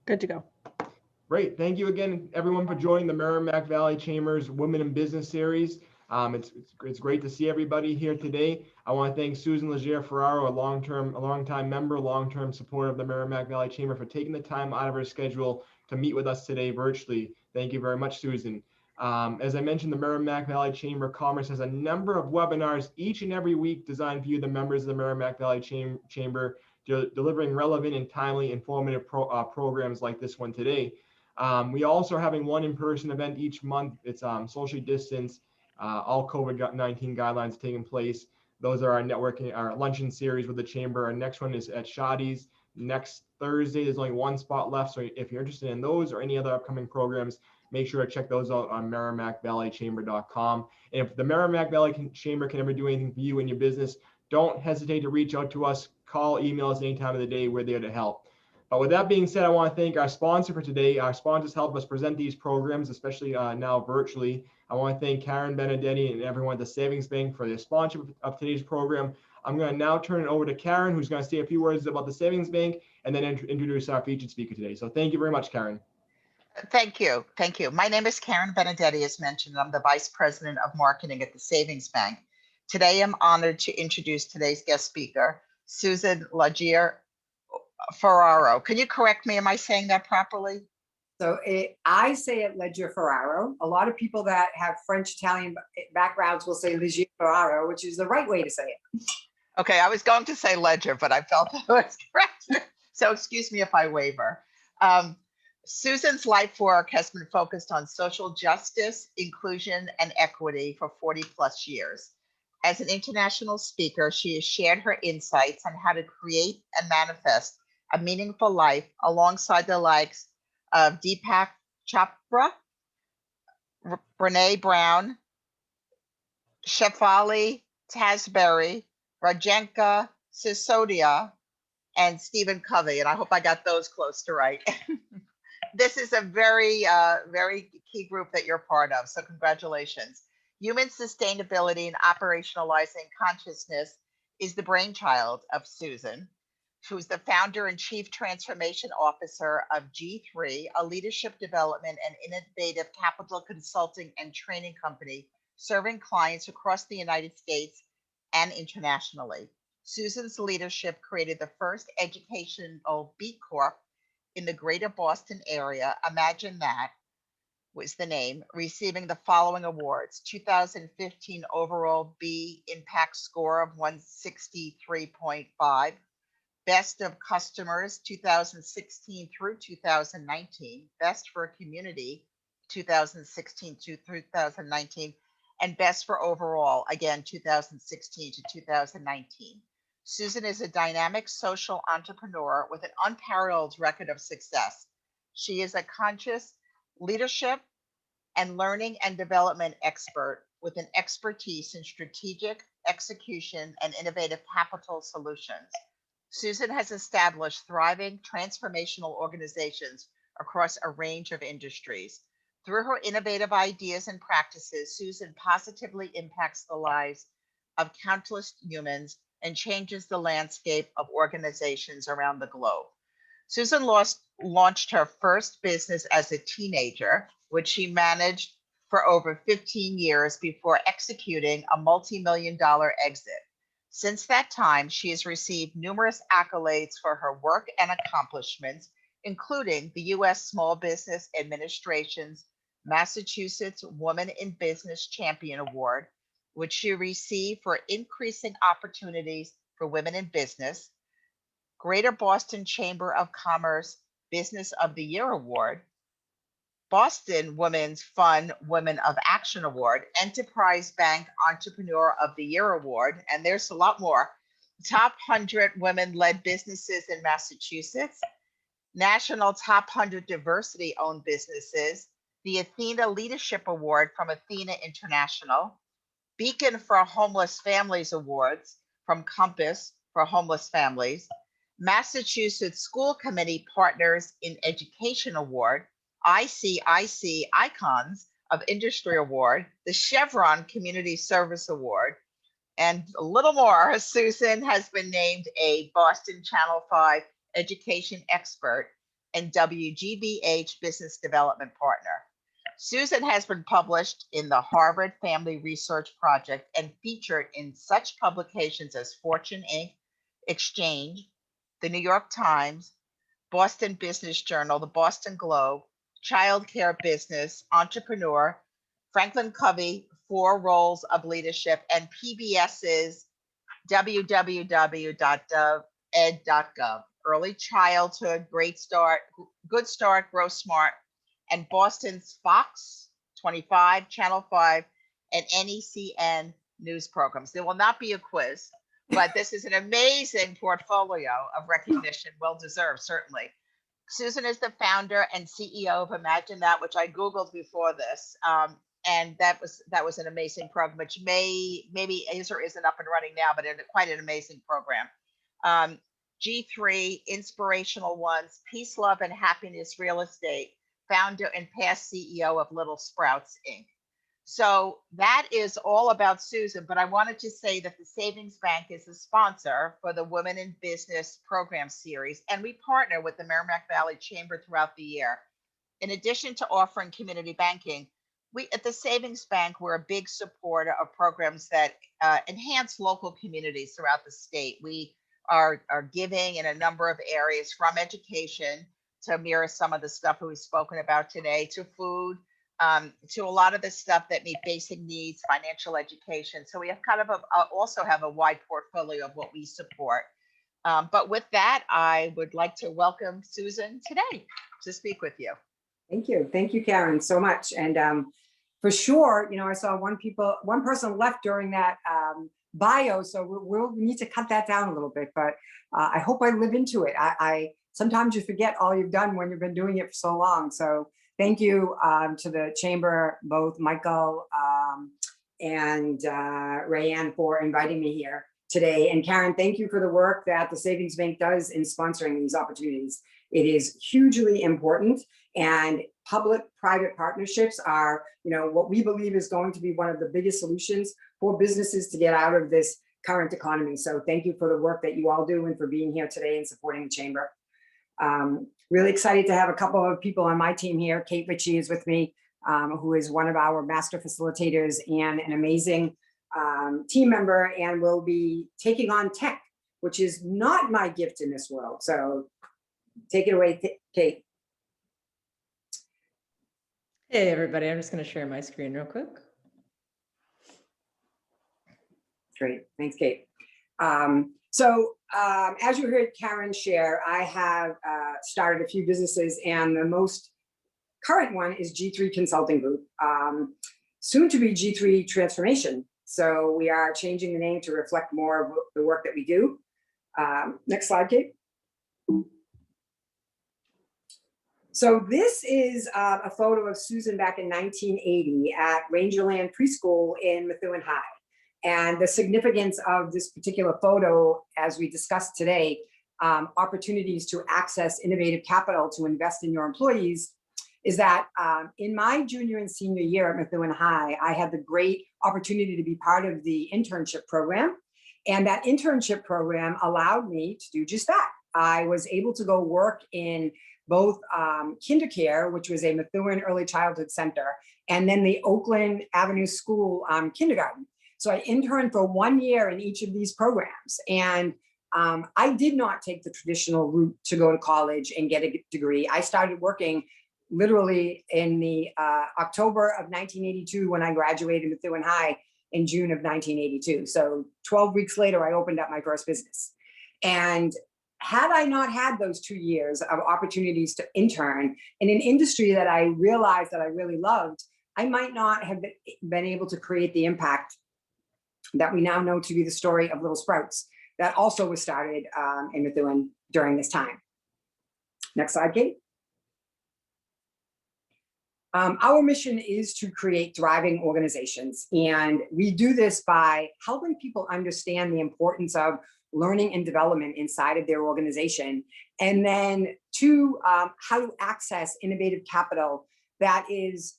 Good to go. Great. Thank you again, everyone, for joining the Merrimack Valley Chamber's Women in Business Series. It's great to see everybody here today. I want to thank Susan Leger-Ferraro, a long-time member, long-term supporter of the Merrimack Valley Chamber, for taking the time out of her schedule to meet with us today virtually. Thank you very much, Susan. As I mentioned, the Merrimack Valley Chamber of Commerce has a number of webinars each and every week designed for you, the members of the Merrimack Valley Chamber, delivering relevant and timely, informative programs like this one today. We also are having one in-person event each month. It's socially distanced. All COVID-19 guidelines taking place. Those are our networking, our luncheon series with the chamber. Our next one is at Shadi's next Thursday. There's only one spot left. So if you're interested in those or any other upcoming programs, make sure to check those out on merrimackvalleychamber.com. And if the Merrimack Valley Chamber can ever do anything for you and your business, don't hesitate to reach out to us. Call, email us any time of the day. We're there to help. But with that being said, I want to thank our sponsor for today. Our sponsors help us present these programs, especially now virtually. I want to thank Karen Benedetti and everyone at the Savings Bank for their sponsorship of today's program. I'm going to now turn it over to Karen, who's going to say a few words about the Savings Bank and then introduce our featured speaker today. So thank you very much, Karen. Thank you. Thank you. My name is Karen Benedetti, as mentioned. I'm the Vice President of Marketing at the Savings Bank. Today, I'm honored to introduce today's guest speaker, Susan Leger-Ferraro. Can you correct me? Am I saying that properly? So I say it Leger-Ferraro. A lot of people that have French-Italian backgrounds will say Leger-Ferraro, which is the right way to say it. Okay, I was going to say Ledger, but I felt that was correct. So excuse me if I waver. Susan's life work has been focused on social justice, inclusion, and equity for 40 plus years. As an international speaker, she has shared her insights on how to create and manifest a meaningful life alongside the likes of Deepak Chopra, Brene Brown, Shefali Tasbury, Rajenka Sisodia, and Stephen Covey. And I hope I got those close to right. This is a very key group that you're part of. So congratulations. Human sustainability and operationalizing consciousness is the brainchild of Susan, who's the founder and chief transformation officer of G3, a leadership development and innovative capital consulting and training company serving clients across the United States and internationally. Susan's leadership created the first educational B Corp in the greater Boston area. Imagine that was the name, receiving the following awards: 2015 overall B impact score of 163.5, Best of Customers 2016 through 2019, Best for Community 2016 to 2019, and Best for Overall, again, 2016 to 2019. Susan is a dynamic social entrepreneur with an unparalleled record of success. She is a conscious leadership and learning and development expert with an expertise in strategic execution and innovative capital solutions. Susan has established thriving transformational organizations across a range of industries. Through her innovative ideas and practices, Susan positively impacts the lives of countless humans and changes the landscape of organizations around the globe. Susan launched her first business as a teenager, which she managed for over 15 years before executing a multi-million-dollar exit. Since that time, she has received numerous accolades for her work and accomplishments, including the U.S. Small Business Administration's Massachusetts Woman in Business Champion Award, which she received for increasing opportunities for women in business, Greater Boston Chamber of Commerce Business of the Year Award, Boston Women's Fund Women of Action Award, Enterprise Bank Entrepreneur of the Year Award, and there's a lot more, Top 100 Women-Led Businesses in Massachusetts, National Top 100 Diversity-Owned Businesses, the Athena Leadership Award from Athena International, Beacon for Homeless Families Awards from Compass for Homeless Families, Massachusetts School Committee Partners in Education Award, ICIC Icons of Industry Award, the Chevron Community Service Award, and a little more. Susan has been named a Boston Channel 5 education expert and WGBH Business Development Partner. Susan has been published in the Harvard Family Research Project and featured in such publications as Fortune Inc., Exchange, the New York Times, Boston Business Journal, the Boston Globe, Child Care Business, Entrepreneur, Franklin Covey, 4 Roles of Leadership, and PBS's www.ed.gov, Early Childhood, Great Start, Good Start, Grow Smart, and Boston's Fox 25, Channel 5, and NECN news programs. There will not be a quiz, but this is an amazing portfolio of recognition, well deserved, certainly. Susan is the founder and CEO of Imajine That, which I Googled before this. And that was an amazing program, which maybe is or isn't up and running now, but quite an amazing program. G3, Inspirational Ones, Peace, Love, and Happiness Real Estate, founder and past CEO of Little Sprouts, Inc. So that is all about Susan, but I wanted to say that the Savings Bank is the sponsor for the Women in Business program series, and we partner with the Merrimack Valley Chamber throughout the year. In addition to offering community banking, we at the Savings Bank, we're a big supporter of programs that enhance local communities throughout the state. We are giving in a number of areas, from education to mirror some of the stuff we've spoken about today, to food, to a lot of the stuff that meet basic needs, financial education. So we have kind of also have a wide portfolio of what we support. But with that, I would like to welcome Susan today to speak with you. Thank you. Thank you, Karen, so much. And for sure, you know, I saw one person left during that bio, so we'll need to cut that down a little bit, but I hope I live into it. I sometimes you forget all you've done when you've been doing it for so long. So thank you to the Chamber, both Michael and Rayanne, for inviting me here today. And Karen, thank you for the work that the Savings Bank does in sponsoring these opportunities. It is hugely important, and public-private partnerships are, you know, what we believe is going to be one of the biggest solutions for businesses to get out of this current economy. So thank you for the work that you all do and for being here today and supporting the Chamber. Really excited to have a couple of people on my team here. Kate Ritchie is with me, who is one of our master facilitators and an amazing team member, and will be taking on tech, which is not my gift in this world. So take it away, Kate. Hey, everybody. I'm just going to share my screen real quick. Great. Thanks, Kate. As you heard Karen share, I have started a few businesses, and the most current one is G3 Consulting Group, soon to be G3 Transformation. So we are changing the name to reflect more of the work that we do. Next slide, Kate. So this is a photo of Susan back in 1980 at Rangerland Preschool in Methuen High. And the significance of this particular photo, as we discussed today, opportunities to access innovative capital to invest in your employees, is that in my junior and senior year at Methuen High, I had the great opportunity to be part of the internship program. And that internship program allowed me to do just that. I was able to go work in both KinderCare, which was a Methuen Early Childhood Center, and then the Oakland Avenue School kindergarten. So I interned for 1 year in each of these programs. And I did not take the traditional route to go to college and get a degree. I started working literally in the October of 1982 when I graduated Methuen High in June of 1982. So 12 weeks later, I opened up my first business. And had I not had those 2 years of opportunities to intern in an industry that I realized that I really loved, I might not have been able to create the impact that we now know to be the story of Little Sprouts, that also was started in Methuen during this time. Next slide, Kate. Our mission is to create thriving organizations, and we do this by helping people understand the importance of learning and development inside of their organization, and then how to access innovative capital that is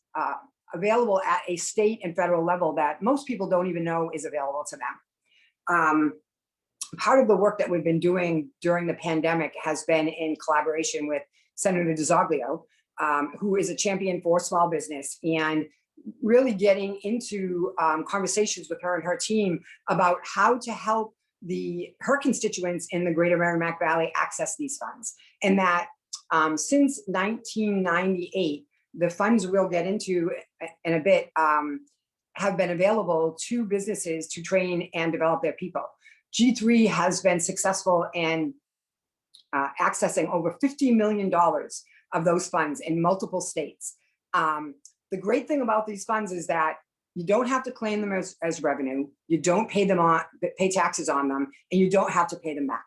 available at a state and federal level that most people don't even know is available to them. Part of the work that we've been doing during the pandemic has been in collaboration with Senator DeZoglio, who is a champion for small business, and really getting into conversations with her and her team about how to help her constituents in the greater Merrimack Valley access these funds. And that since 1998, the funds we'll get into in a bit have been available to businesses to train and develop their people. G3 has been successful in accessing over $50 million of those funds in multiple states. The great thing about these funds is that you don't have to claim them as revenue, you don't pay taxes on them, and you don't have to pay them back.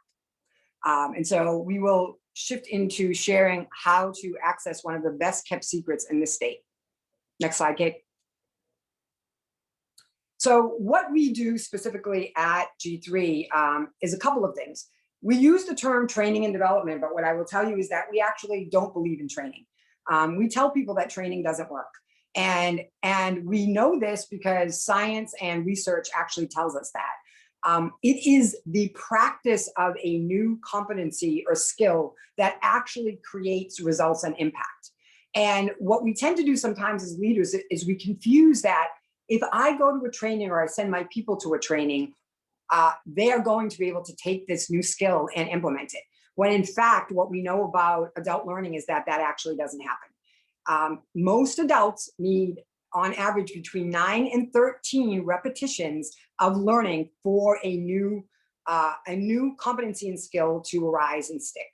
And so we will shift into sharing how to access one of the best kept secrets in this state. Next slide, Kate. So what we do specifically at G3 is a couple of things. We use the term training and development, but what I will tell you is that we actually don't believe in training. We tell people that training doesn't work. And we know this because science and research actually tells us that. It is the practice of a new competency or skill that actually creates results and impact. And what we tend to do sometimes as leaders is we confuse that. If I go to a training or I send my people to a training, they are going to be able to take this new skill and implement it. When in fact, what we know about adult learning is that that actually doesn't happen. Most adults need, on average, between 9 and 13 repetitions of learning for a new competency and skill to arise and stick.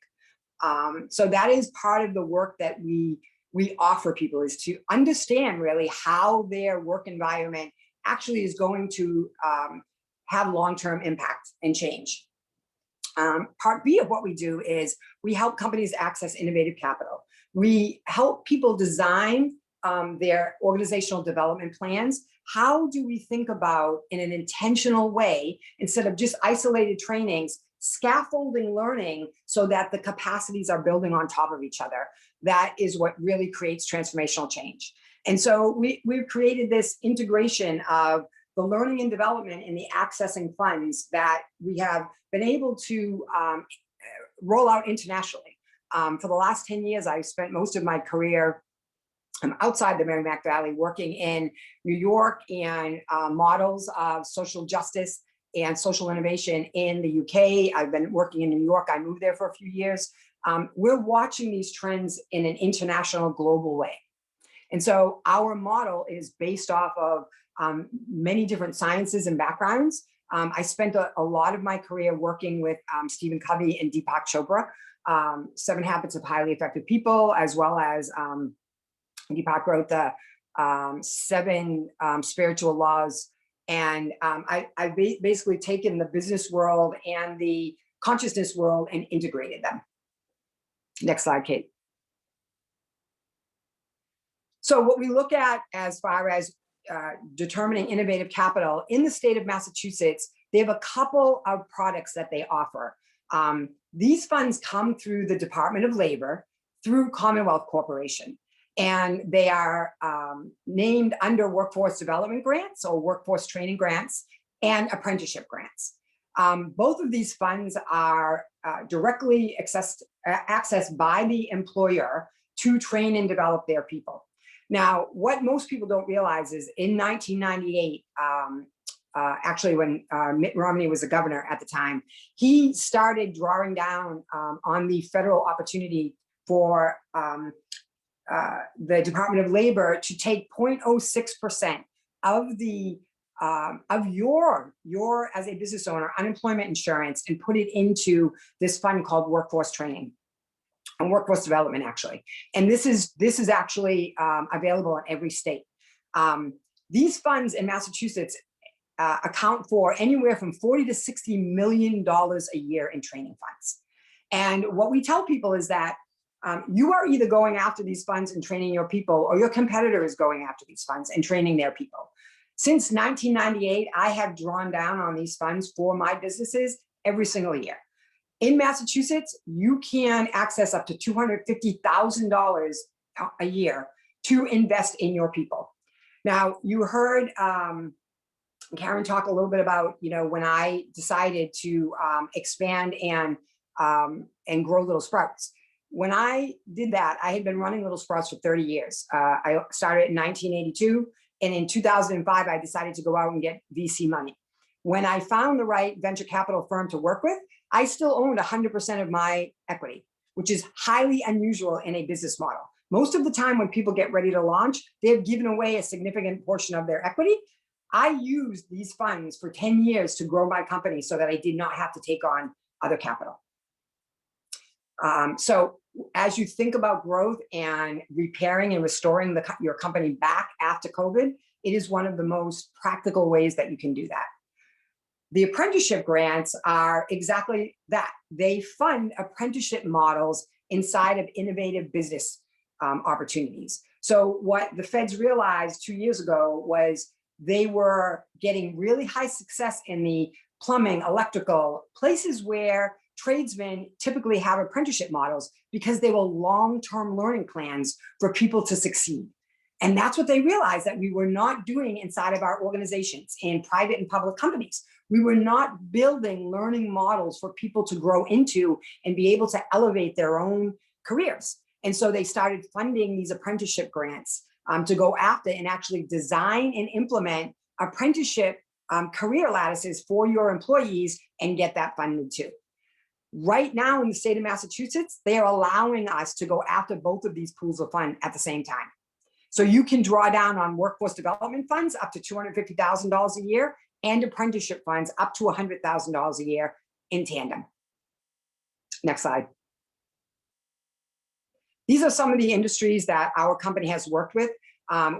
So that is part of the work that we offer people, is to understand really how their work environment actually is going to have long-term impact and change. Part B of what we do is we help companies access innovative capital. We help people design their organizational development plans. How do we think about, in an intentional way, instead of just isolated trainings, scaffolding learning so that the capacities are building on top of each other? That is what really creates transformational change. And so we've created this integration of the learning and development and the accessing funds that we have been able to roll out internationally. For the last 10 years, I've spent most of my career outside the Merrimack Valley working in New York and models of social justice and social innovation in the UK. I've been working in New York. I moved there for a few years. We're watching these trends in an international, global way. And so our model is based off of many different sciences and backgrounds. I spent a lot of my career working with Stephen Covey and Deepak Chopra, 7 Habits of Highly Effective People, as well as Deepak wrote the 7 Spiritual Laws. And I've basically taken the business world and the consciousness world and integrated them. Next slide, Kate. So what we look at as far as determining innovative capital in the state of Massachusetts, they have a couple of products that they offer. These funds come through the Department of Labor, through Commonwealth Corporation, and they are named under workforce development grants or workforce training grants and apprenticeship grants. Both of these funds are directly accessed by the employer to train and develop their people. Now, what most people don't realize is in 1998, actually when Mitt Romney was the governor at the time, he started drawing down on the federal opportunity for the Department of Labor to take 0.06% of the of your as a business owner unemployment insurance and put it into this fund called workforce training and workforce development, actually. And this is actually available in every state. These funds in Massachusetts account for anywhere from $40 to $60 million a year in training funds. And what we tell people is that you are either going after these funds and training your people, or your competitor is going after these funds and training their people. Since 1998, I have drawn down on these funds for my businesses every single year. In Massachusetts, you can access up to $250,000 a year to invest in your people. Now, you heard Karen talk a little bit about, when I decided to expand and grow Little Sprouts. when I did that, I had been running Little Sprouts for 30 years. I started in 1982, and in 2005, I decided to go out and get VC money. When I found the right venture capital firm to work with, I still owned 100% of my equity, which is highly unusual in a business model. Most of the time when people get ready to launch, they've given away a significant portion of their equity. I used these funds for 10 years to grow my company so that I did not have to take on other capital. So as you think about growth and repairing and restoring your company back after COVID, it is one of the most practical ways that you can do that. The apprenticeship grants are exactly that. They fund apprenticeship models inside of innovative business opportunities. So what the feds realized 2 years ago was they were getting really high success in the plumbing, electrical, places where tradesmen typically have apprenticeship models because they were long-term learning plans for people to succeed. And that's what they realized that we were not doing inside of our organizations in private and public companies. We were not building learning models for people to grow into and be able to elevate their own careers. And so they started funding these apprenticeship grants to go after and actually design and implement apprenticeship career lattices for your employees and get that funded too. Right now in the state of Massachusetts, they are allowing us to go after both of these pools of fund at the same time. So you can draw down on workforce development funds up to $250,000 a year and apprenticeship funds up to $100,000 a year in tandem. Next slide. These are some of the industries that our company has worked with.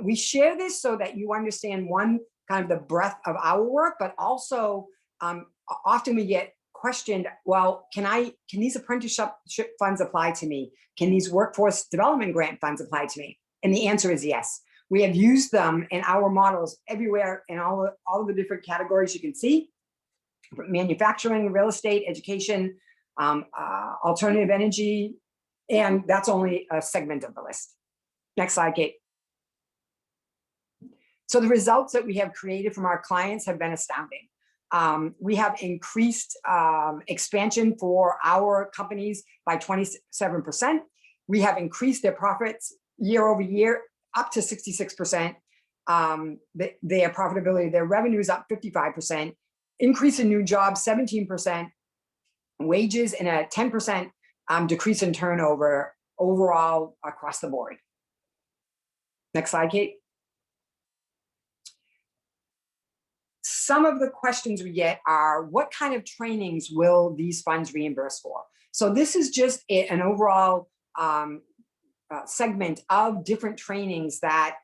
We share this so that you understand one, kind of the breadth of our work, but also often we get questioned, well, can these apprenticeship funds apply to me? Can these workforce development grant funds apply to me? And the answer is yes. We have used them in our models everywhere in all of the different categories you can see: manufacturing, real estate, education, alternative energy, and that's only a segment of the list. Next slide, Kate. So the results that we have created from our clients have been astounding. We have increased expansion for our companies by 27%. We have increased their profits year over year up to 66%. Their profitability, their revenue is up 55%. Increase in new jobs, 17%. Wages and a 10% decrease in turnover overall across the board. Next slide, Kate. Some of the questions we get are, what kind of trainings will these funds reimburse for? So this is just an overall segment of different trainings that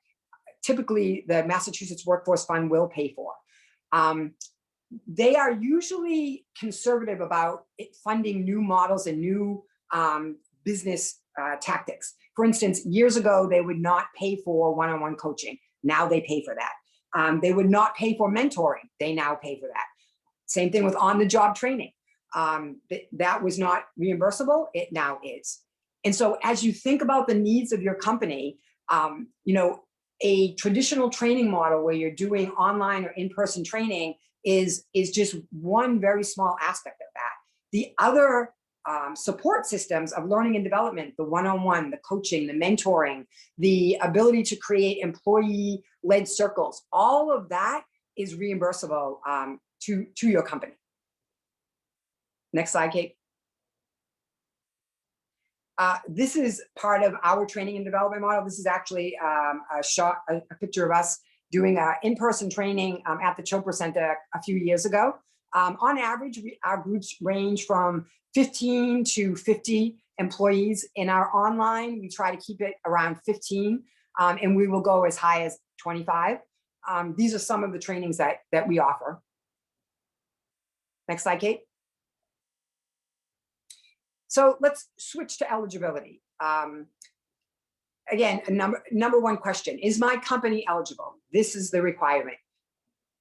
typically the Massachusetts Workforce Fund will pay for. They are usually conservative about funding new models and new business tactics. For instance, years ago, they would not pay for one-on-one coaching. Now they pay for that. They would not pay for mentoring. They now pay for that. Same thing with on-the-job training. That was not reimbursable. It now is. And so as you think about the needs of your company, a traditional training model where you're doing online or in-person training is just one very small aspect of that. The other support systems of learning and development, the one-on-one, the coaching, the mentoring, the ability to create employee-led circles, all of that is reimbursable to your company. Next slide, Kate. This is part of our training and development model. This is actually a picture of us doing in-person training at the Chopra Center a few years ago. On average, our groups range from 15 to 50 employees. In our online, we try to keep it around 15, and we will go as high as 25. These are some of the trainings that we offer. Next slide, Kate. So let's switch to eligibility. Again, a number one question, is my company eligible? This is the requirement.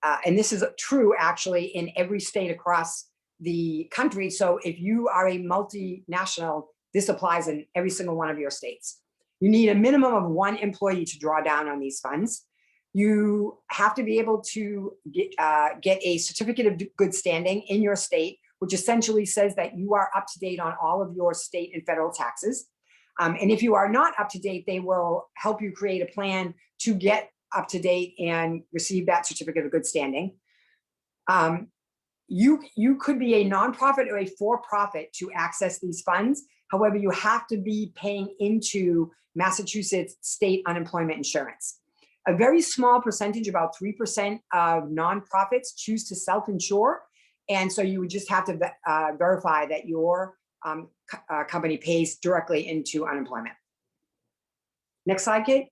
And this is true actually in every state across the country. So if you are a multinational, this applies in every single one of your states. You need a minimum of 1 employee to draw down on these funds. You have to be able to get a certificate of good standing in your state, which essentially says that you are up to date on all of your state and federal taxes. And if you are not up to date, they will help you create a plan to get up to date and receive that certificate of good standing. You could be a nonprofit or a for-profit to access these funds. However, you have to be paying into Massachusetts state unemployment insurance. A very small percentage, about 3% of nonprofits choose to self-insure. And so you would just have to verify that your company pays directly into unemployment. Next slide, Kate.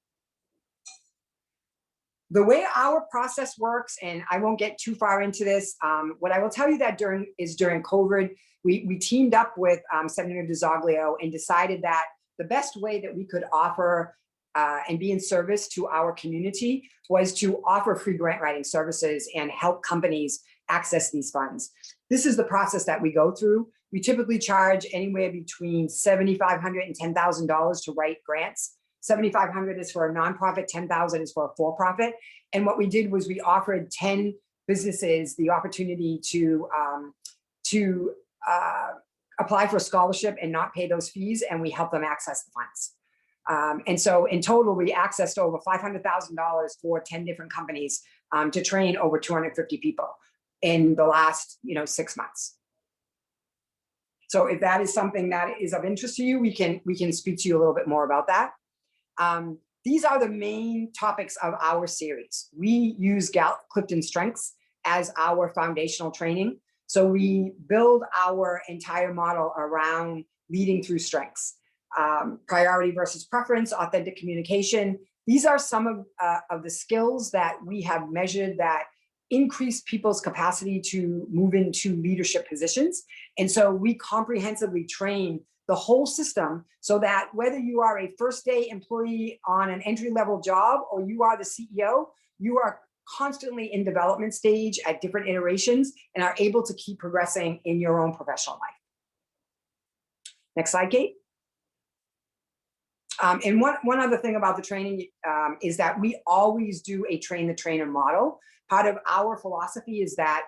The way our process works, and I won't get too far into this, what I will tell you that during COVID, we teamed up with Senator DiZoglio and decided that the best way that we could offer and be in service to our community was to offer free grant writing services and help companies access these funds. This is the process that we go through. We typically charge anywhere between $7,500 and $10,000 to write grants. $7,500 is for a nonprofit, $10,000 is for a for-profit. And what we did was we offered 10 businesses the opportunity to apply for a scholarship and not pay those fees, and we help them access the funds. And so in total, we accessed over $500,000 for 10 different companies to train over 250 people in the last 6 months. So if that is something that is of interest to you, we can speak to you a little bit more about that. These are the main topics of our series. We use Clifton Strengths as our foundational training. So we build our entire model around leading through strengths. Priority versus preference, authentic communication. These are some of the skills that we have measured that increase people's capacity to move into leadership positions. And so we comprehensively train the whole system so that whether you are a first day employee on an entry-level job or you are the CEO, you are constantly in development stage at different iterations and are able to keep progressing in your own professional life. Next slide, Kate. And one other thing about the training is that we always do a train the trainer model. Part of our philosophy is that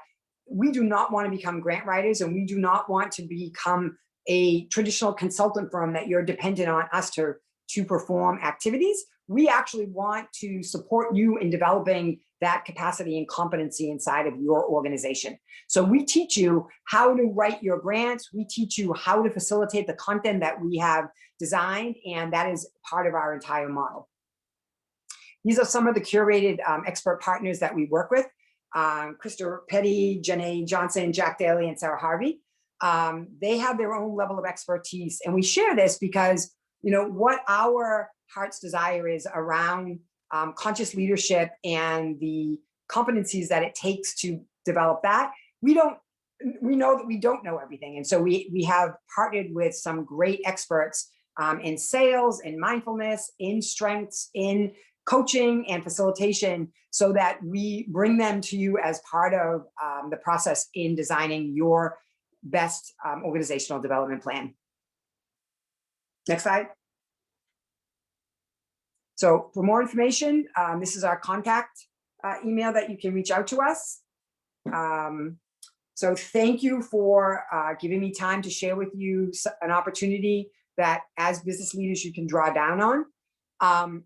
we do not want to become grant writers, and we do not want to become a traditional consultant firm that you're dependent on us to perform activities. We actually want to support you in developing that capacity and competency inside of your organization. So we teach you how to write your grants. We teach you how to facilitate the content that we have designed, and that is part of our entire model. These are some of the curated expert partners that we work with. Krista Petty, Jenny Johnson, Jack Daly, and Sarah Harvey. They have their own level of expertise, and we share this because what our heart's desire is around conscious leadership and the competencies that it takes to develop that. We know that we don't know everything, and so we have partnered with some great experts in sales, in mindfulness, in strengths, in coaching and facilitation, so that we bring them to you as part of the process in designing your best organizational development plan. Next slide. So for more information, this is our contact email that you can reach out to us. So thank you for giving me time to share with you an opportunity that as business leaders you can draw down on.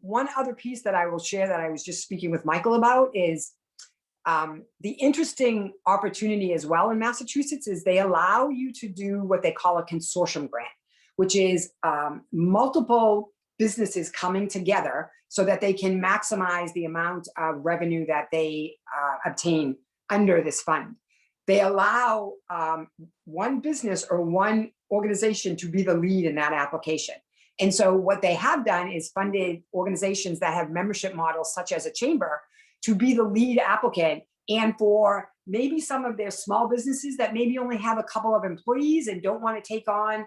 One other piece that I will share that I was just speaking with Michael about is the interesting opportunity as well in Massachusetts is they allow you to do what they call a consortium grant, which is multiple businesses coming together so that they can maximize the amount of revenue that they obtain under this fund. They allow one business or one organization to be the lead in that application. And so what they have done is funded organizations that have membership models such as a chamber to be the lead applicant, and for maybe some of their small businesses that maybe only have a couple of employees and don't want to take on,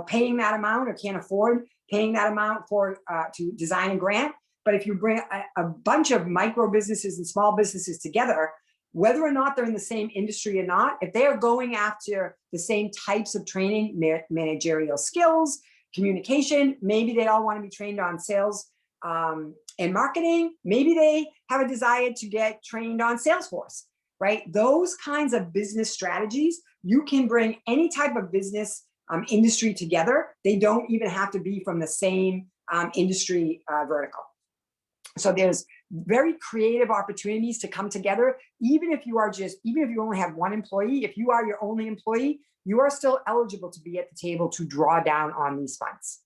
paying that amount or can't afford paying that amount for to design a grant. But if you bring a bunch of micro businesses and small businesses together, whether or not they're in the same industry or not, if they are going after the same types of training, managerial skills, communication, maybe they all want to be trained on sales and marketing, maybe they have a desire to get trained on Salesforce, right? Those kinds of business strategies, you can bring any type of business industry together. They don't even have to be from the same industry vertical. So there's very creative opportunities to come together. Even if you only have one employee, if you are your only employee, you are still eligible to be at the table to draw down on these funds.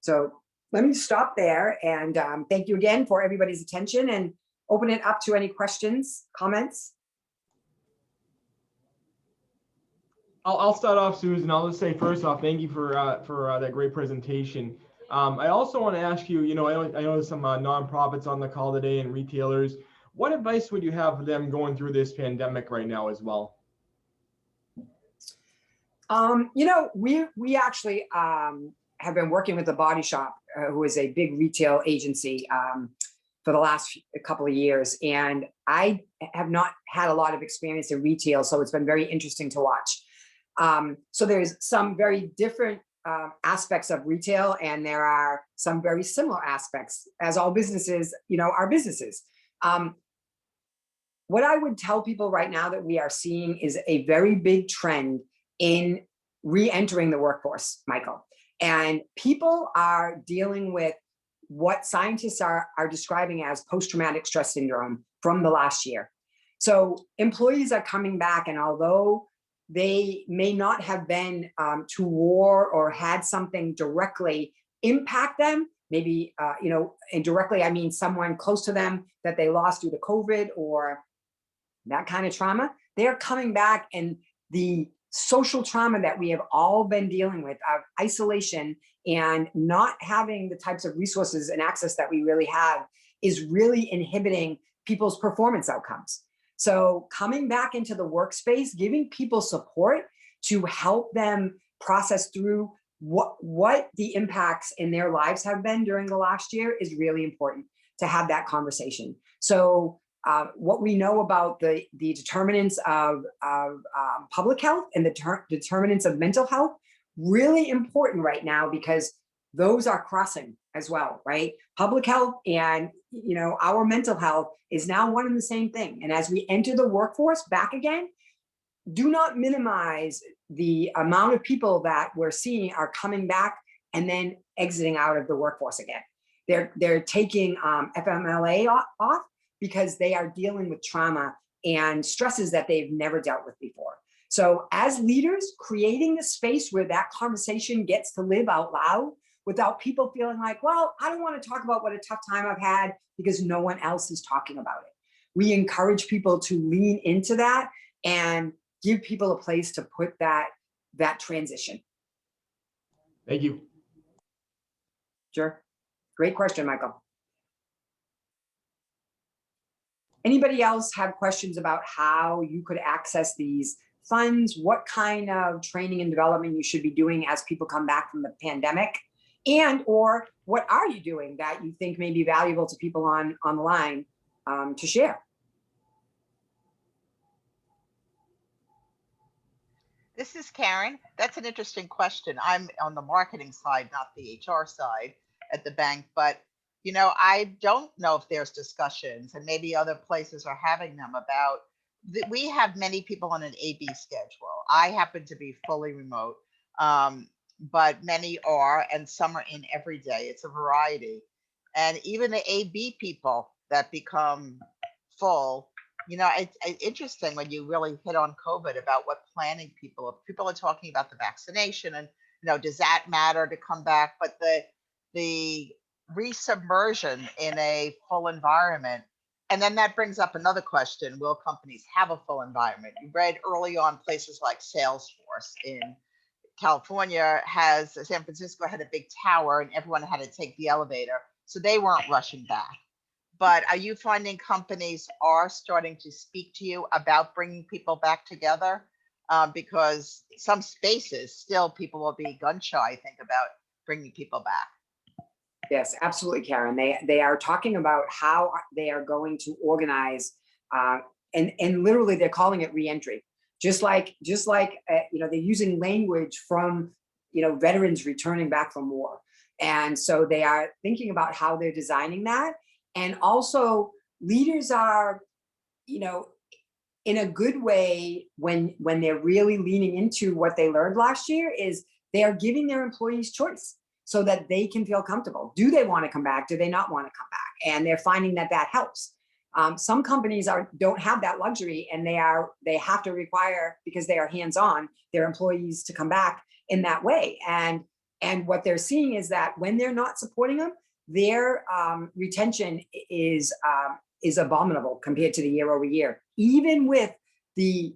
So let me stop there and thank you again for everybody's attention and open it up to any questions, comments. I'll start off, Susan. I'll just say first off, thank you for that great presentation. I also want to ask you, I know there's some nonprofits on the call today and retailers. What advice would you have for them going through this pandemic right now as well? We actually have been working with The Body Shop, who is a big retail agency for the last couple of years. And I have not had a lot of experience in retail, so it's been very interesting to watch. So there's some very different aspects of retail, and there are some very similar aspects, as all businesses, are businesses. What I would tell people right now that we are seeing is a very big trend in re-entering the workforce, Michael. And people are dealing with what scientists are describing as post-traumatic stress syndrome from the last year. So employees are coming back, and although they may not have been to war or had something directly impact them, maybe, indirectly, I mean someone close to them that they lost due to COVID or that kind of trauma, they're coming back, and the social trauma that we have all been dealing with of isolation and not having the types of resources and access that we really have is really inhibiting people's performance outcomes. So coming back into the workspace, giving people support to help them process through what the impacts in their lives have been during the last year is really important to have that conversation. So what we know about the determinants of public health and the determinants of mental health, really important right now, because those are crossing as well, right? Public health and our mental health is now one and the same thing. And as we enter the workforce back again, do not minimize the amount of people that we're seeing are coming back and then exiting out of the workforce again. They're taking FMLA off because they are dealing with trauma and stresses that they've never dealt with before. So as leaders, creating the space where that conversation gets to live out loud without people feeling like, well, I don't want to talk about what a tough time I've had because no one else is talking about it. We encourage people to lean into that and give people a place to put that transition. Thank you. Sure. Great question, Michael. Anybody else have questions about how you could access these funds? What kind of training and development you should be doing as people come back from the pandemic? And or what are you doing that you think may be valuable to people on the line to share? This is Karen. That's an interesting question. I'm on the marketing side, not the HR side at the bank, but I don't know if there's discussions, and maybe other places are having them, about we have many people on an AB schedule. I happen to be fully remote, but many are, and some are in every day. It's a variety. And even the AB people that become full, it's interesting when you really hit on COVID about what planning people are talking about the vaccination and, does that matter to come back? But the resubmersion in a full environment. And then that brings up another question. Will companies have a full environment? You read early on places like Salesforce in California San Francisco had a big tower and everyone had to take the elevator. So they weren't rushing back. But are you finding companies are starting to speak to you about bringing people back together? Because some spaces still people will be gun shy, I think, about bringing people back. Yes, absolutely, Karen. They are talking about how they are going to organize, and literally they're calling it reentry. Just like they're using language from veterans returning back from war, and so they are thinking about how they're designing that. And also, leaders are in a good way, when they're really leaning into what they learned last year, is they are giving their employees choice so that they can feel comfortable. Do they want to come back? Do they not want to come back? And they're finding that that helps. Some companies don't have that luxury, and they have to require, because they are hands-on, their employees to come back in that way. And what they're seeing is that when they're not supporting them, their retention is abominable compared to the year over year. Even with the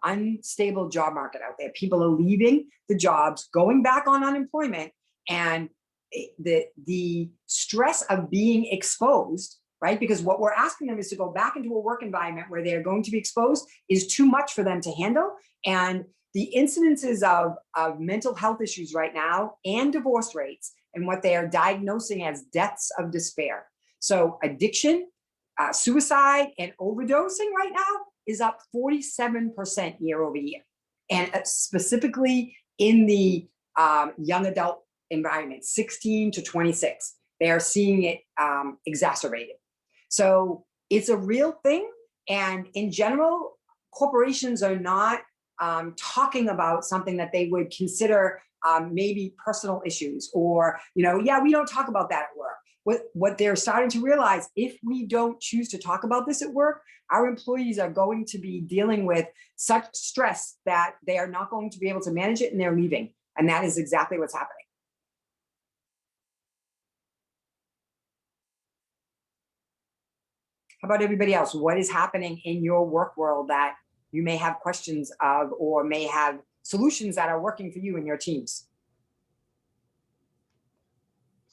unstable job market out there, people are leaving the jobs, going back on unemployment, and the stress of being exposed, right? Because what we're asking them is to go back into a work environment where they're going to be exposed is too much for them to handle. And the incidences of mental health issues right now, and divorce rates, and what they are diagnosing as deaths of despair. So addiction, suicide, and overdosing right now is up 47% year over year. And specifically in the young adult environment, 16 to 26, they are seeing it exacerbated. So it's a real thing. And in general, corporations are not talking about something that they would consider maybe personal issues, or, yeah, we don't talk about that at work. What they're starting to realize, if we don't choose to talk about this at work, our employees are going to be dealing with such stress that they are not going to be able to manage it, and they're leaving. And that is exactly what's happening. How about everybody else? What is happening in your work world that you may have questions of, or may have solutions that are working for you and your teams?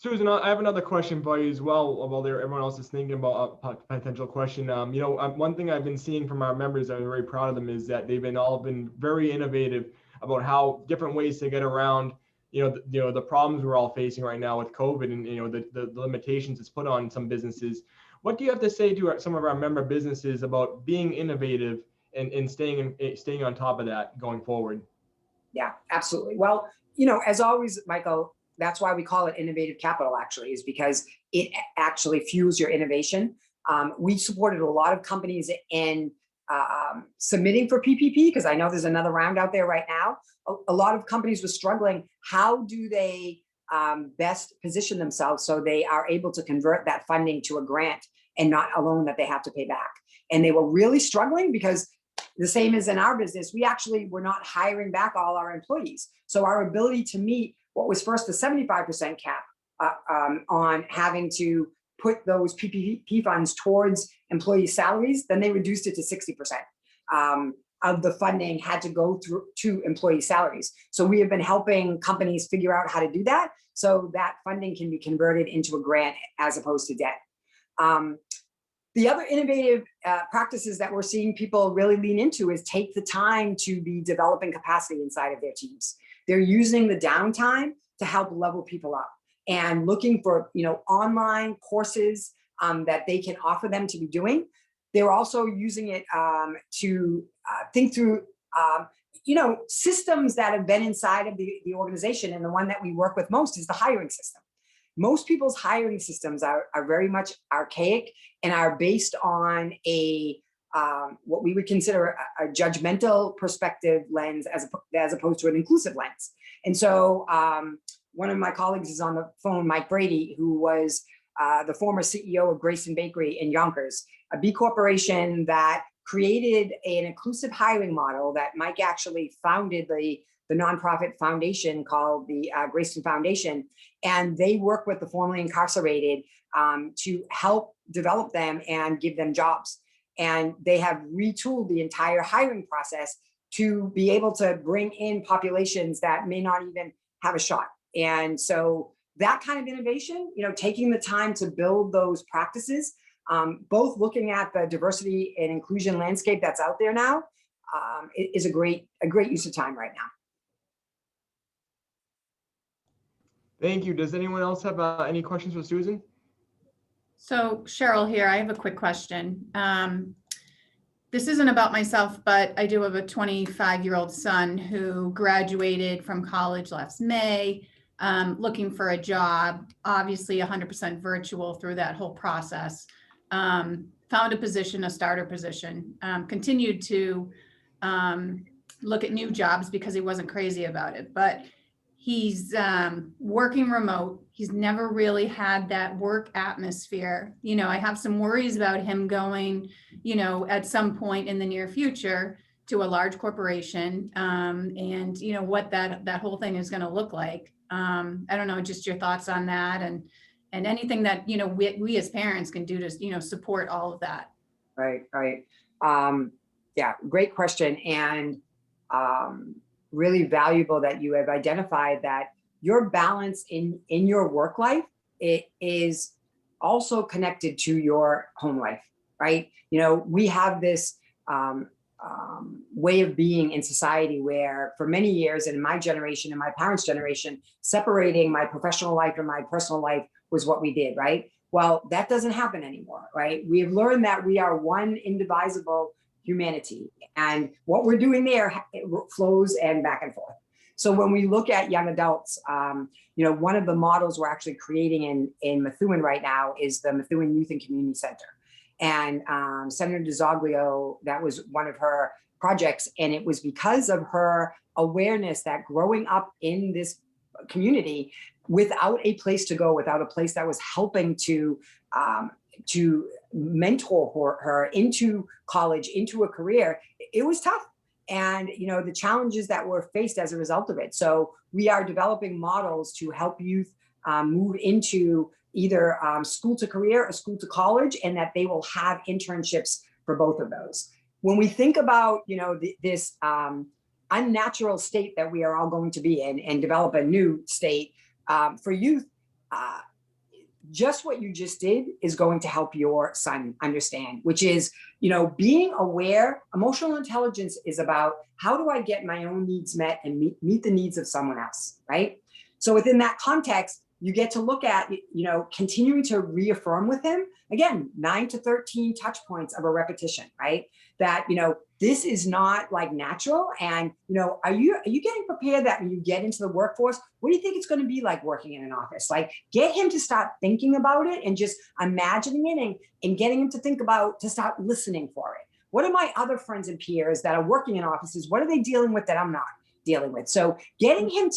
Susan, I have another question for you as well, while everyone else is thinking about a potential question. One thing I've been seeing from our members, I'm very proud of them, is that they've all been very innovative about how different ways to get around, the problems we're all facing right now with COVID, and the limitations it's put on some businesses. What do you have to say to some of our member businesses about being innovative and staying on top of that going forward? Yeah, absolutely. Well, as always, Michael, that's why we call it innovative capital, actually, is because it actually fuels your innovation. We supported a lot of companies in submitting for PPP, because I know there's another round out there right now. A lot of companies were struggling. How do they best position themselves so they are able to convert that funding to a grant and not a loan that they have to pay back? And they were really struggling, because the same as in our business, we actually were not hiring back all our employees. So our ability to meet what was first the 75% cap on having to put those PPP funds towards employee salaries, then they reduced it to 60% of the funding had to go through to employee salaries. So we have been helping companies figure out how to do that, so that funding can be converted into a grant as opposed to debt. The other innovative practices that we're seeing people really lean into is take the time to be developing capacity inside of their teams. They're using the downtime to help level people up, and looking for online courses that they can offer them to be doing. They're also using it to think through systems that have been inside of the organization. And the one that we work with most is the hiring system. Most people's hiring systems are very much archaic and are based on what we would consider a judgmental perspective lens as opposed to an inclusive lens. And so one of my colleagues is on the phone, Mike Brady, who was the former CEO of Grayson Bakery in Yonkers, a B corporation that created an inclusive hiring model that Mike actually founded the nonprofit foundation called the Grayson Foundation. And they work with the formerly incarcerated to help develop them and give them jobs. And they have retooled the entire hiring process to be able to bring in populations that may not even have a shot. And so that kind of innovation, taking the time to build those practices, both looking at the diversity and inclusion landscape that's out there now, is a great use of time right now. Thank you. Does anyone else have any questions for Susan? So Cheryl here, I have a quick question. This isn't about myself, but I do have a 25-year-old son who graduated from college last May, looking for a job, obviously 100% virtual through that whole process. found a position, a starter position, continued to look at new jobs because he wasn't crazy about it, but he's working remote. He's never really had that work atmosphere. You know, I have some worries about him going, you know, at some point in the near future to a large corporation, and you know what that whole thing is going to look like. I don't know, just your thoughts on that, and anything that, you know, we as parents can do to, you know, support all of that. Right. Yeah, great question. And really valuable that you have identified that your balance in your work life, it is also connected to your home life, right? You know, we have this way of being in society where for many years, and in my generation and my parents' generation, separating my professional life and my personal life was what we did, right? Well, that doesn't happen anymore, right? We have learned that we are one indivisible humanity, and what we're doing there, it flows and back and forth. So when we look at young adults, you know, one of the models we're actually creating in METHUEN right now is the METHUEN Youth and Community Center. And Senator DeZoglio, that was one of her projects, and it was because of her awareness that growing up in this community without a place to go, without a place that was helping to mentor her into college, into a career, it was tough. And, you know, the challenges that were faced as a result of it. So we are developing models to help youth move into either school to career or school to college, and that they will have internships for both of those. When we think about, you know, this unnatural state that we are all going to be in and develop a new state for youth, just what you just did is going to help your son understand, which is, you know, being aware. Emotional intelligence is about how do I get my own needs met and meet the needs of someone else, right? So within that context, you get to look at, you know, continuing to reaffirm with him, again, 9 to 13 touch points of a repetition, right? That, you know, this is not like natural. And, you know, are you getting prepared that when you get into the workforce, what do you think it's going to be like working in an office? Like, get him to start thinking about it and just imagining it, and getting him to think about, to start listening for it. What are my other friends and peers that are working in offices? What are they dealing with that I'm not dealing with? So getting him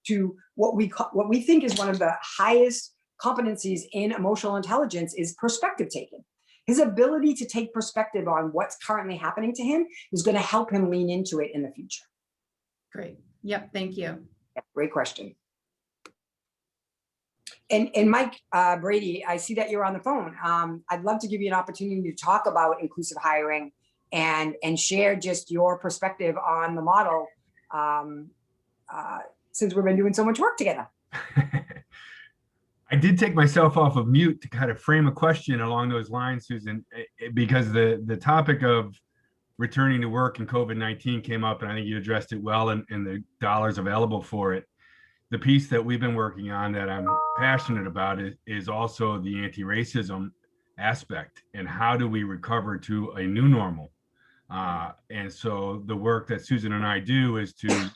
to what we think is one of the highest competencies in emotional intelligence is perspective taking. His ability to take perspective on what's currently happening to him is going to help him lean into it in the future. Great. Yep. Thank you. Yeah, great question. And Mike Brady, I see that you're on the phone. I'd love to give you an opportunity to talk about inclusive hiring and share just your perspective on the model, since we've been doing so much work together. I did take myself off of mute to kind of frame a question along those lines, Susan, because the topic of returning to work and COVID-19 came up, and I think you addressed it well, and the dollars available for it. The piece that we've been working on that I'm passionate about is also the anti-racism aspect, and how do we recover to a new normal? And so the work that Susan and I do is to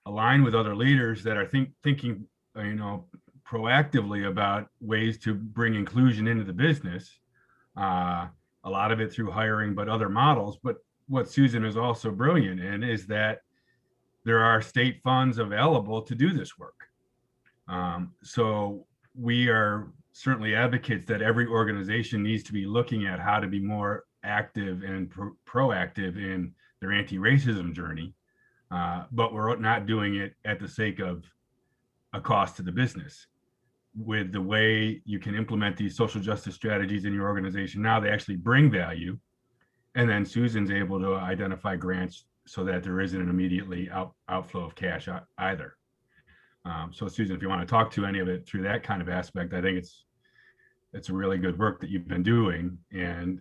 align with other leaders that are thinking, you know, proactively about ways to bring inclusion into the business. A lot of it through hiring, but other models. But what Susan is also brilliant in is that there are state funds available to do this work. So we are certainly advocates that every organization needs to be looking at how to be more active and proactive in their anti-racism journey. But we're not doing it at the sake of a cost to the business. With the way you can implement these social justice strategies in your organization now, they actually bring value. And then Susan's able to identify grants so that there isn't an immediately outflow of cash either. So Susan, if you want to talk to any of it through that kind of aspect, I think it's a really good work that you've been doing, and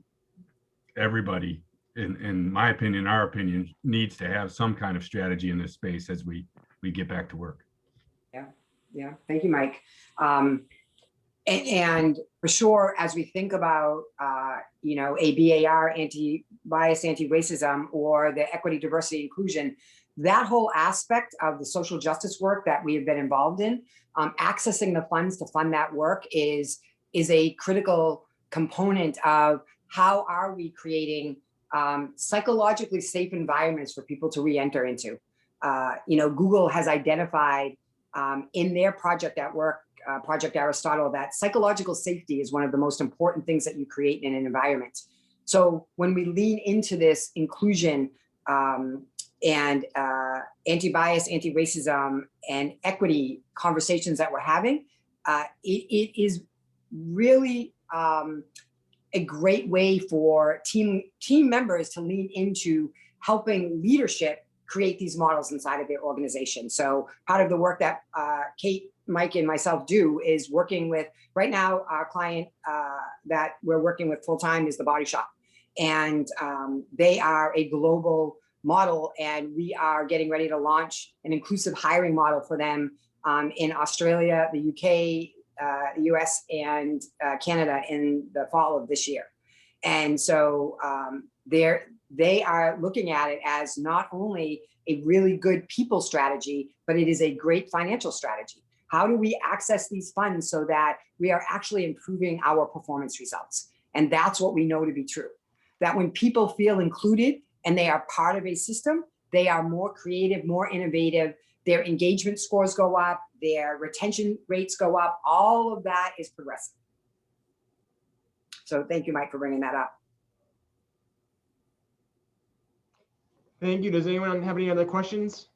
everybody, in my opinion, our opinion, needs to have some kind of strategy in this space as we get back to work. Yeah. Thank you, Mike. And for sure, as we think about, you know, a BAR, anti-bias, anti-racism, or the equity, diversity, inclusion, that whole aspect of the social justice work that we have been involved in, accessing the funds to fund that work is a critical component of how are we creating psychologically safe environments for people to re-enter into. Google has identified in their project at work, Project Aristotle, that psychological safety is one of the most important things that you create in an environment. So when we lean into this inclusion and anti-bias, anti-racism, and equity conversations that we're having, it is really a great way for team members to lean into helping leadership create these models inside of their organization. So part of the work that Kate, Mike, and myself do is working with, right now, our client that we're working with full-time is The Body Shop. And they are a global model, and we are getting ready to launch an inclusive hiring model for them in Australia, the UK, the US, and Canada in the fall of this year. And so they are looking at it as not only a really good people strategy, but it is a great financial strategy. How do we access these funds so that we are actually improving our performance results? And that's what we know to be true. That when people feel included and they are part of a system, they are more creative, more innovative, their engagement scores go up, their retention rates go up, all of that is progressive. So thank you, Mike, for bringing that up. Thank you. Does anyone have any other questions?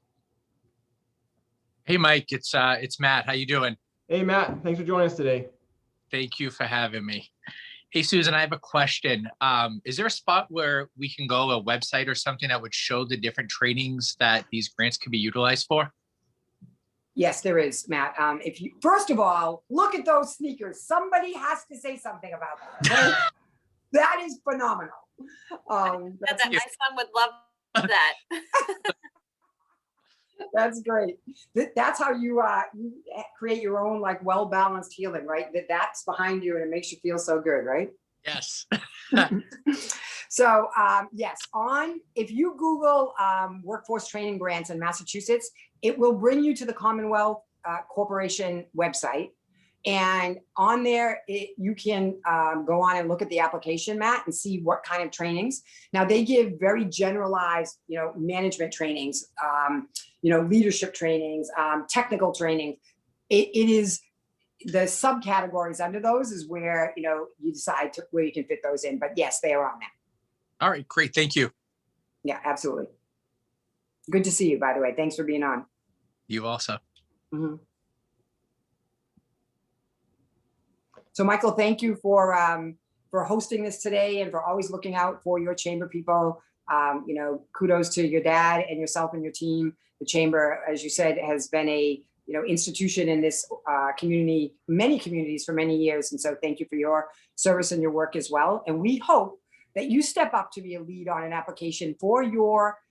Hey, Mike, it's Matt. How you doing? Hey, Matt, thanks for joining us today. Thank you for having me. Hey, Susan, I have a question. Is there a spot where we can go, a website or something that would show the different trainings that these grants can be utilized for? Yes, there is, Matt. If you, first of all, look at those sneakers. Somebody has to say something about that. That is phenomenal. My son would love that. That's great. That's how you create your own like well-balanced healing, right? That's behind you and it makes you feel so good, right? Yes. So yes, if you Google workforce training grants in Massachusetts, it will bring you to the Commonwealth Corporation website. And on there, you can go on and look at the application, Matt, and see what kind of trainings. Now they give very generalized, management trainings, leadership trainings, technical trainings. It is the subcategories under those is where, you decide where you can fit those in. But yes, they are on there. All right, great. Thank you. Yeah, absolutely. Good to see you, by the way. Thanks for being on. You also. Mm-hmm. So Michael, thank you for hosting this today and for always looking out for your chamber people. Kudos to your dad and yourself and your team. The chamber, as you said, has been a institution in this community, many communities for many years. And so thank you for your service and your work as well. And we hope that you step up to be a lead on an application for your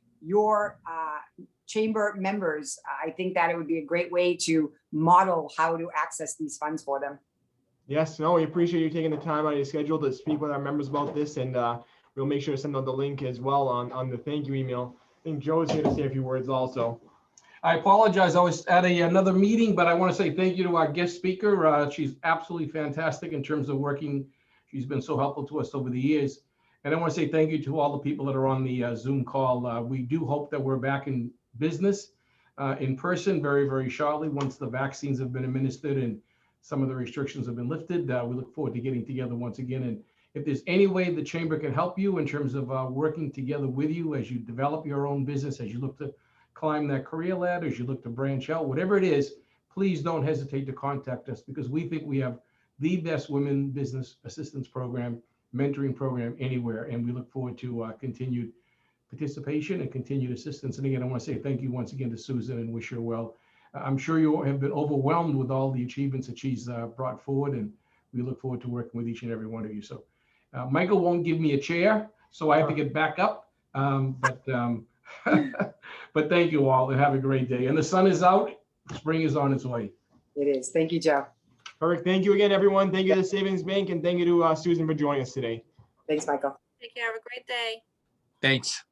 chamber members. I think that it would be a great way to model how to access these funds for them. Yes, no, we appreciate you taking the time out of your schedule to speak with our members about this, and we'll make sure to send out the link as well on the thank you email. I think Joe's here to say a few words also. I apologize. I was at another meeting, but I want to say thank you to our guest speaker. She's absolutely fantastic in terms of working. She's been so helpful to us over the years. And I want to say thank you to all the people that are on the Zoom call. We do hope that we're back in business in person very, very shortly once the vaccines have been administered and some of the restrictions have been lifted. We look forward to getting together once again. And if there's any way the chamber can help you in terms of working together with you as you develop your own business, as you look to climb that career ladder, as you look to branch out, whatever it is, please don't hesitate to contact us, because we think we have the best women business assistance program, mentoring program anywhere. And we look forward to continued participation and continued assistance. And again, I want to say thank you once again to Susan and wish her well. I'm sure you have been overwhelmed with all the achievements that she's brought forward, and we look forward to working with each and every one of you. So Michael won't give me a chair, so I have to get back up. But thank you all and have a great day. And the sun is out, spring is on its way. It is. Thank you, Joe. Perfect. Thank you again, everyone. Thank you to the Savings Bank, and thank you to Susan for joining us today. Thanks, Michael. Take care. Have a great day. Thanks.